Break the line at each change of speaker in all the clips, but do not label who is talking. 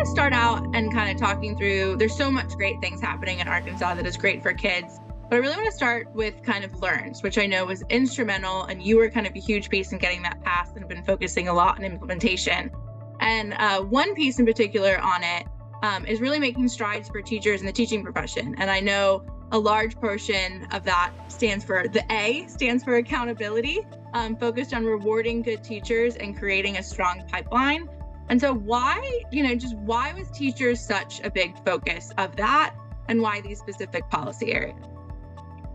to start out and kind of talking through, there's so much great things happening in Arkansas that is great for kids. But I really want to start with kind of LEARNs, which I know was instrumental, and you were kind of a huge piece in getting that passed and have been focusing a lot on implementation. And one piece in particular on it is really making strides for teachers in the teaching profession. And I know a large portion of that stands for accountability, focused on rewarding good teachers and creating a strong pipeline. And so why was teachers such a big focus of that, and why these specific policy areas?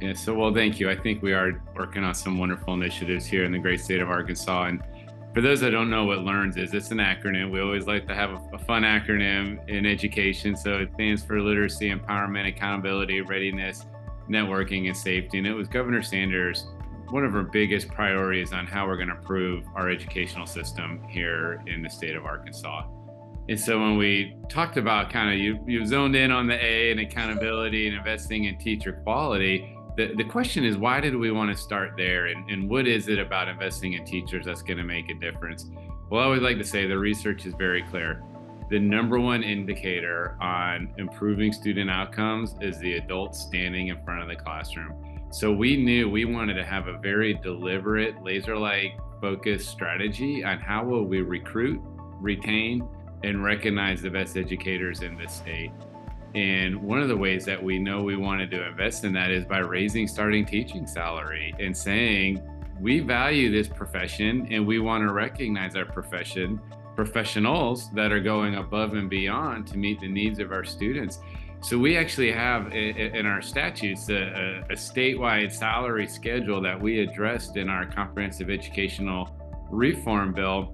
Yeah, well, thank you. I think we are working on some wonderful initiatives here in the great state of Arkansas. And for those that don't know what LEARNs is, it's an acronym. We always like to have a fun acronym in education. So it stands for literacy, empowerment, accountability, readiness, networking, and safety. And it was Governor Sanders' one of our biggest priorities on how we're going to improve our educational system here in the state of Arkansas. And so when we talked about you zoned in on the A and accountability and investing in teacher quality, the question is, why did we want to start there? And what is it about investing in teachers that's going to make a difference? Well, I always like to say the research is very clear. The number one indicator on improving student outcomes is the adult standing in front of the classroom. So we knew we wanted to have a very deliberate, laser-like focused strategy on how will we recruit, retain, and recognize the best educators in this state. And one of the ways that we know we wanted to invest in that is by raising starting teaching salary and saying, we value this profession and we want to recognize our professionals that are going above and beyond to meet the needs of our students. So we actually have in our statutes a statewide salary schedule that we addressed in our comprehensive educational reform bill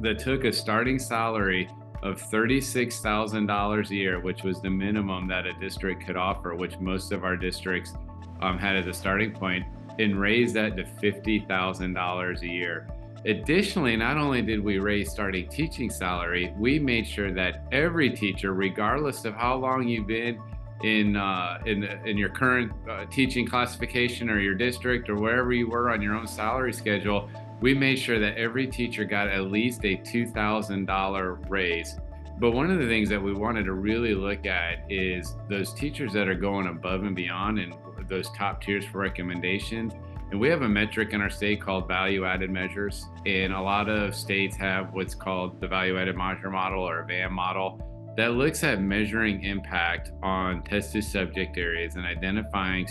that took a starting salary of $36,000 a year, which was the minimum that a district could offer, which most of our districts had as a starting point, and raised that to $50,000 a year. Additionally, not only did we raise starting teaching salary, we made sure that every teacher, regardless of how long you've been in your current teaching classification or your district or wherever you were on your own salary schedule, we made sure that every teacher got at least a $2,000 raise. But one of the things that we wanted to really look at is those teachers that are going above and beyond and those top tiers for recommendations. And we have a metric in our state called value-added measures. And a lot of states have what's called the value-added measure model or VAM model that looks at measuring impact on tested subject areas and identifying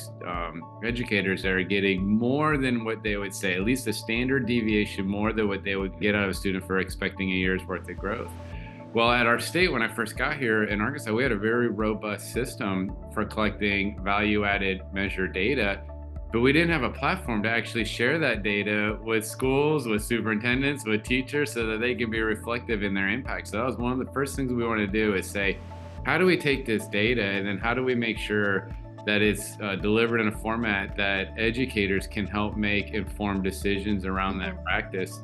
educators that are getting more than what they would say, at least a standard deviation more than what they would get out of a student for expecting a year's worth of growth. Well, at our state, when I first got here in Arkansas, we had a very robust system for collecting value-added measure data, but we didn't have a platform to actually share that data with schools, with superintendents, with teachers, so that they can be reflective in their impact. So that was one of the first things we want to do, is say, how do we take this data and then how do we make sure that it's delivered in a format that educators can help make informed decisions around that practice?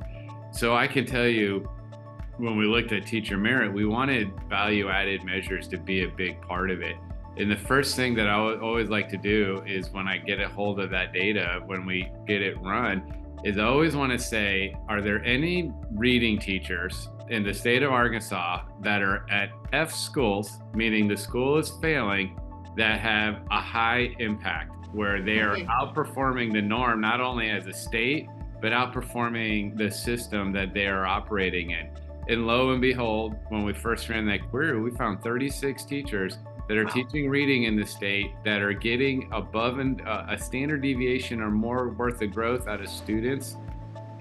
So I can tell you, when we looked at teacher merit, we wanted value-added measures to be a big part of it. And the first thing that I always like to do is, when I get a hold of that data, when we get it run, is I always want to say, are there any reading teachers in the state of Arkansas that are at F schools, meaning the school is failing, that have a high impact, where they are outperforming the norm, not only as a state, but outperforming the system that they are operating in? And lo and behold, when we first ran that query, we found 36 teachers that are teaching reading in the state that are getting above and a standard deviation or more worth of growth out of students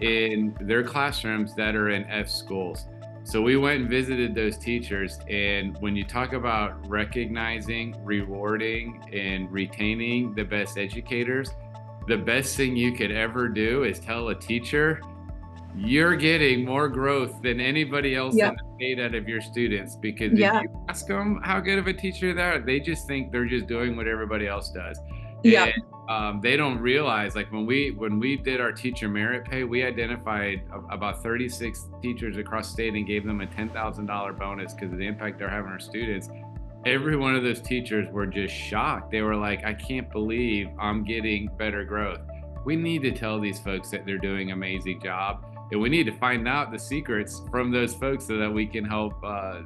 in their classrooms that are in F schools. So we went and visited those teachers, and when you talk about recognizing, rewarding, and retaining the best educators, the best thing you could ever do is tell a teacher, you're getting more growth than anybody else in the state out of your students, because if you ask them how good of a teacher they are, they just think they're just doing what everybody else does. And they don't realize, like, when we did our teacher merit pay, we identified about 36 teachers across the state and gave them a $10,000 bonus because of the impact they're having on our students. Every one of those teachers were just shocked. They were like, I can't believe I'm getting better growth. We need to tell these folks that they're doing an amazing job. And we need to find out the secrets from those folks so that we can help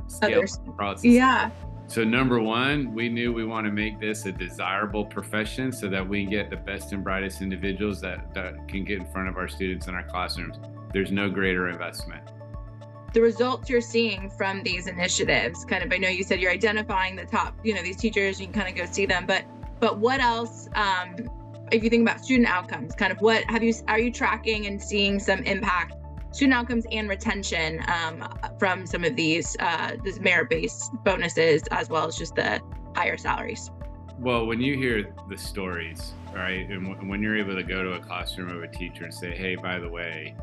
scale
Others.
across the state.
Yeah.
So number one, we knew we want to make this a desirable profession so that we can get the best and brightest individuals that can get in front of our students in our classrooms. There's no greater investment.
The results you're seeing from these initiatives, kind of, I know you said you're identifying the top, these teachers, you can kind of go see them, but what else, if you think about student outcomes, kind of are you tracking and seeing some impact, student outcomes and retention from some of these merit-based bonuses, as well as just the higher salaries?
Well, when you hear the stories, right, and when you're able to go to a classroom of a teacher and say, hey, by the way,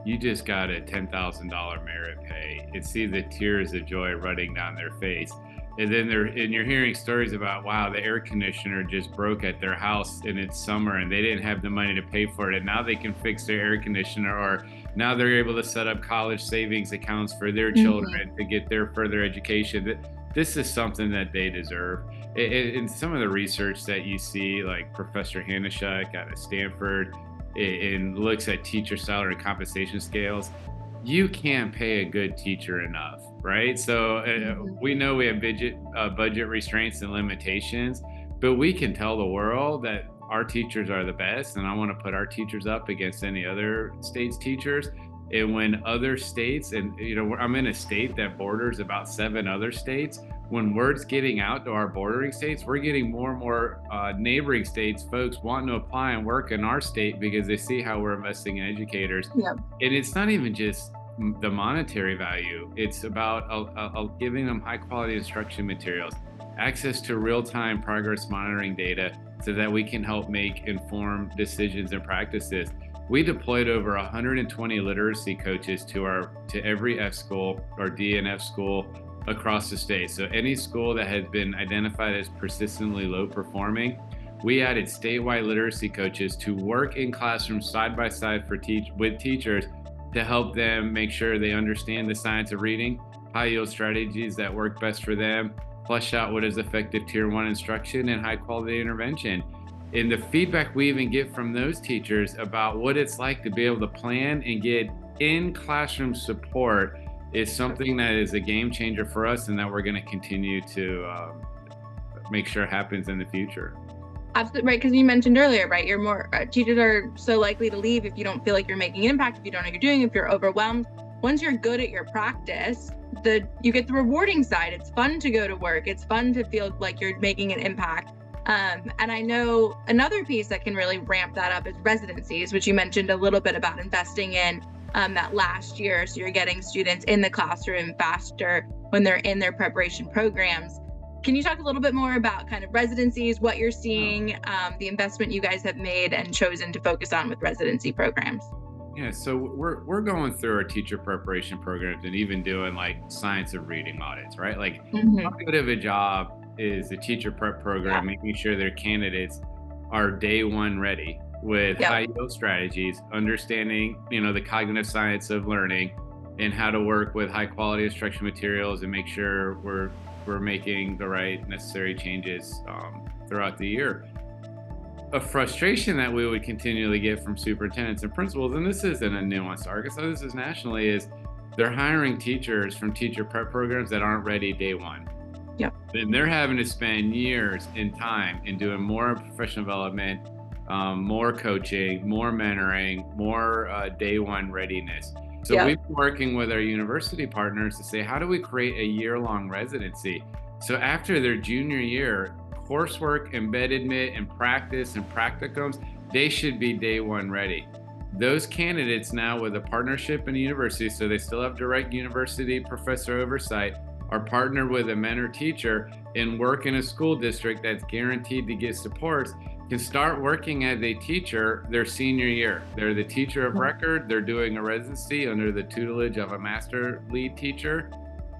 you just got a $10,000 merit pay, and see the tears of joy running down their face. And then you're hearing stories about, wow, the air conditioner just broke at their house and it's summer and they didn't have the money to pay for it. And now they can fix their air conditioner, or now they're able to set up college savings accounts for their children to get their further education. This is something that they deserve. In some of the research that you see, like Professor Hanishuk out of Stanford, and looks at teacher salary and compensation scales, you can't pay a good teacher enough, right? So we know we have budget restraints and limitations, but we can tell the world that our teachers are the best, and I want to put our teachers up against any other state's teachers. And when other states, and I'm in a state that borders about 7 other states, when word's getting out to our bordering states, we're getting more and more neighboring states, folks wanting to apply and work in our state because they see how we're investing in educators.
Yep.
And it's not even just the monetary value. It's about giving them high quality instruction materials, access to real-time progress monitoring data so that we can help make informed decisions and practices. We deployed over 120 literacy coaches to every F school or DNF school across the state. So any school that has been identified as persistently low performing, we added statewide literacy coaches to work in classrooms side by side with teachers to help them make sure they understand the science of reading, high yield strategies that work best for them, flesh out what is effective tier 1 instruction and high quality intervention. And the feedback we even get from those teachers about what it's like to be able to plan and get in classroom support is something that is a game changer for us, and that we're going to continue to make sure happens in the future.
Absolutely right, because you mentioned earlier, right? You're more teachers are so likely to leave if you don't feel like you're making an impact, if you don't know what you're doing, if you're overwhelmed. Once you're good at your practice, you get the rewarding side. It's fun to go to work. It's fun to feel like you're making an impact. And I know another piece that can really ramp that up is residencies, which you mentioned a little bit about investing in that last year. So you're getting students in the classroom faster when they're in their preparation programs. Can you talk a little bit more about kind of residencies, what you're seeing, the investment you guys have made and chosen to focus on with residency programs?
Yeah, so we're going through our teacher preparation programs and even doing like science of reading audits, right? Like how good of a job is the teacher prep program making sure their candidates are day one ready with high yield strategies, understanding, the cognitive science of learning and how to work with high quality instruction materials and make sure we're making the right necessary changes throughout the year. A frustration that we would continually get from superintendents and principals, and this isn't a nuance to Arkansas, this is nationally, is they're hiring teachers from teacher prep programs that aren't ready day one.
Yep.
Then they're having to spend years in time in doing more professional development, more coaching, more mentoring, more day one readiness. So we've been working with our university partners to say, how do we create a year-long residency? So after their junior year, coursework, embeddedment, and practice and practicums, they should be day one ready. Those candidates now with a partnership in a university, so they still have direct university professor oversight, are partnered with a mentor teacher and work in a school district that's guaranteed to get supports, can start working as a teacher their senior year. They're the teacher of record, they're doing a residency under the tutelage of a master lead teacher,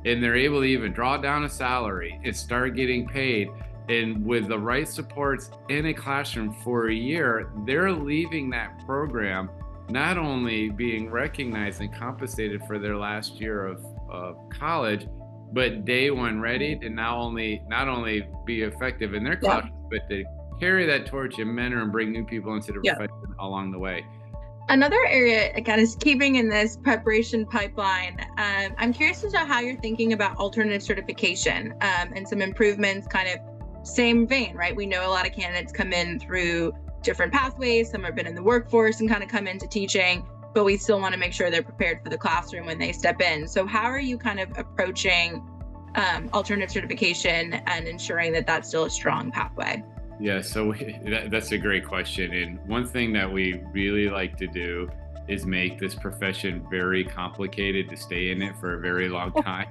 and they're able to even draw down a salary and start getting paid. And with the right supports in a classroom for a year, they're leaving that program not only being recognized and compensated for their last year of college, but day one ready to not only be effective in their classroom, but to carry that torch and mentor and bring new people into the profession along the way.
Another area, again, is keeping in this preparation pipeline. I'm curious to know how you're thinking about alternative certification and some improvements, kind of same vein, right? We know a lot of candidates come in through different pathways. Some have been in the workforce and kind of come into teaching, but we still want to make sure they're prepared for the classroom when they step in. So how are you kind of approaching alternative certification and ensuring that that's still a strong pathway?
Yeah, so that's a great question. And one thing that we really like to do is make this profession very complicated to stay in it for a very long time.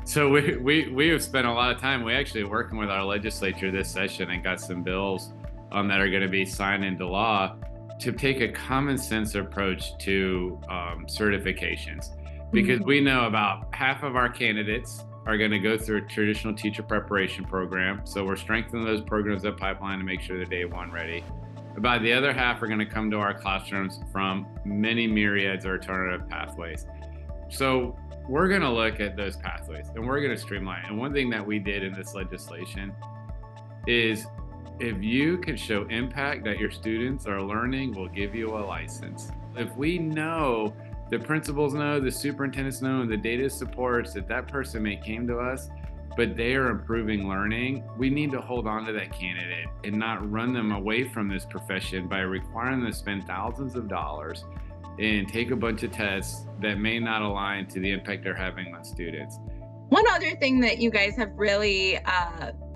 So we have spent a lot of time. We actually are working with our legislature this session and got some bills that are going to be signed into law to take a common sense approach to certifications, because we know about half of our candidates are going to go through a traditional teacher preparation program. So we're strengthening those programs up pipeline to make sure they're day one ready. About the other half are going to come to our classrooms from many myriads of alternative pathways. So we're going to look at those pathways and we're going to streamline. And one thing that we did in this legislation is, if you can show impact that your students are learning, we'll give you a license. If we know, the principals know, the superintendents know, and the data supports that that person may came to us, but they are improving learning, we need to hold on to that candidate and not run them away from this profession by requiring them to spend thousands of dollars and take a bunch of tests that may not align to the impact they're having on students.
One other thing that you guys have really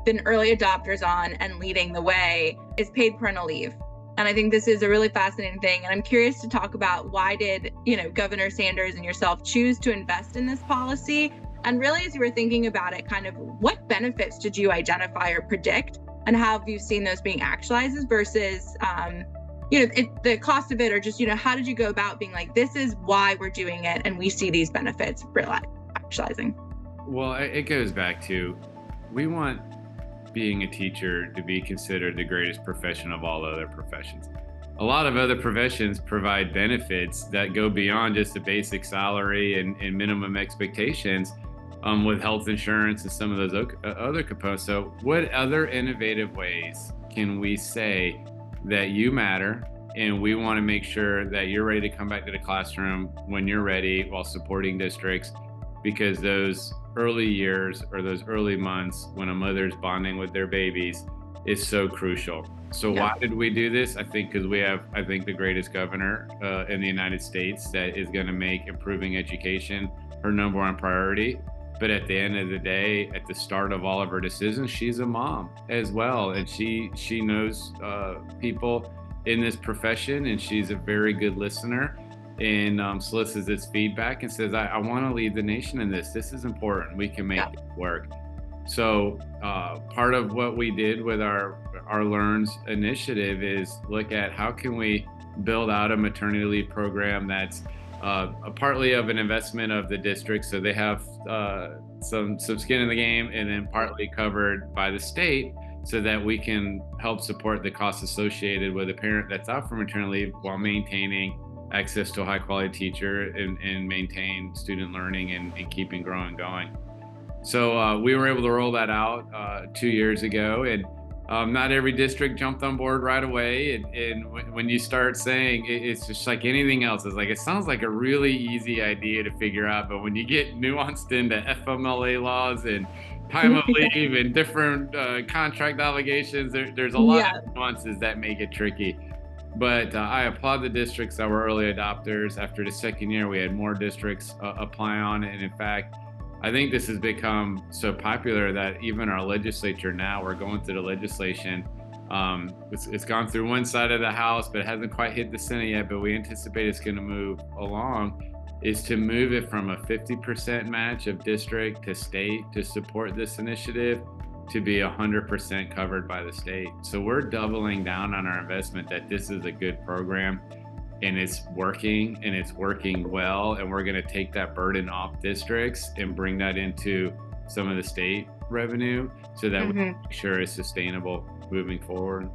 been early adopters on and leading the way is paid parental leave. And I think this is a really fascinating thing. And I'm curious to talk about, why did, Governor Sanders and yourself choose to invest in this policy? And really, as you were thinking about it, kind of what benefits did you identify or predict? And how have you seen those being actualized versus, the cost of it, or just, how did you go about being like, this is why we're doing it and we see these benefits actualizing?
Well, it goes back to, we want being a teacher to be considered the greatest profession of all other professions. A lot of other professions provide benefits that go beyond just the basic salary and minimum expectations, with health insurance and some of those other components. So what other innovative ways can we say that you matter, and we want to make sure that you're ready to come back to the classroom when you're ready, while supporting districts? Because those early years, or those early months when a mother's bonding with their babies, is so crucial. So why did we do this? I think because we have, the greatest governor in the United States that is going to make improving education her number one priority. But at the end of the day, at the start of all of her decisions, she's a mom as well. And she knows people in this profession, and she's a very good listener, and solicits its feedback and says, I want to lead the nation in this. This is important. We can make it work. So part of what we did with our Learns initiative is look at how can we build out a maternity leave program that's a partly of an investment of the district, so they have some skin in the game, and then partly covered by the state, so that we can help support the costs associated with a parent that's out for maternity leave while maintaining access to a high quality teacher and maintain student learning and keeping growing going. So we were able to roll that out 2 years ago, and not every district jumped on board right away. And when you start saying it's just like anything else, it's like, it sounds like a really easy idea to figure out, but when you get nuanced into FMLA laws and time of leave and different contract obligations, there's a lot of nuances that make it tricky. But I applaud the districts that were early adopters. After the second year, we had more districts apply on it. And in fact, I think this has become so popular that even our legislature now, we're going through the legislation. It's gone through one side of the House, but it hasn't quite hit the Senate yet, but we anticipate it's going to move along, is to move it from a 50% match of district to state to support this initiative to be 100% covered by the state. So we're doubling down on our investment that this is a good program, and it's working, and it's working well, and we're going to take that burden off districts and bring that into some of the state revenue so that we make sure it's sustainable moving forward.